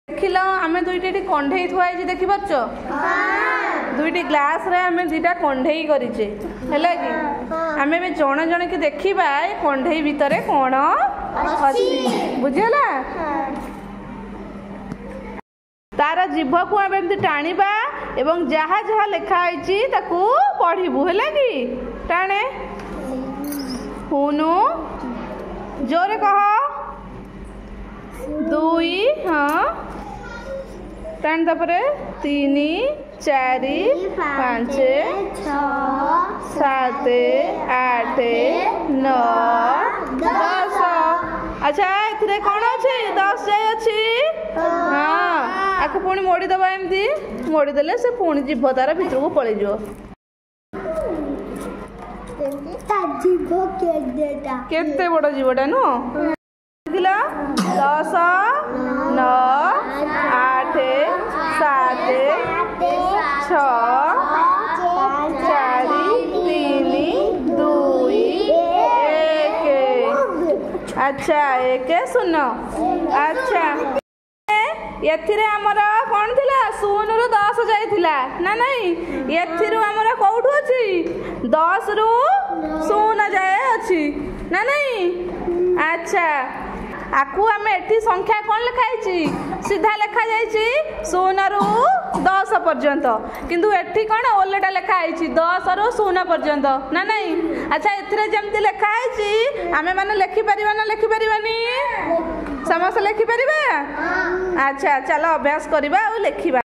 देखिल आम दुईटी कंढे थुआई देखी पार्च दुईटी ग्लास रे आम दुईटा कंढे करें कि आम जड़े जड़े कि देखा कंढे भितर कौन अच्छी बुझीगला तार जीभ को आम एमती टाणिबा एवं जहाँ जहाँ लिखाई पढ़ू है कि टाणे हुनु जोरे कह दुई हाँ टाण तापरे तीन चारि पांच सात आठ नौ 10 अच्छा ए कौन अच्छे 10 जाए अच्छी हाँ आपको पुणी मोड़ी दबा एमती मोड़ी देले से पुणी जीभ तार भितर को पलि जाओ केते बड़ जीवटा नु 10 9 8 7 6 4 3 2 1 अच्छा 1 0 अच्छा एथिरे हमर कोन थिला 0 रु 10 जाइथिला ना नहीं एथिरु हमर कोठु अछि 10 रु 0 जाए अछि ना नहीं अच्छा आकु आम एठी संख्या कौन लिखाई सीधा लिखा जाइए 0 रु 10 पर्यंत किंतु एठी कौन ओलटा लिखाई 10 रु 0 पर्यंत ना नहीं अच्छा एथिरे जमती लिखाई आमे माने लिखि परिबा ना लिखि परिबानी समस्त लिखि परिबा अच्छा चलो अभ्यास करबा और लिखिबा।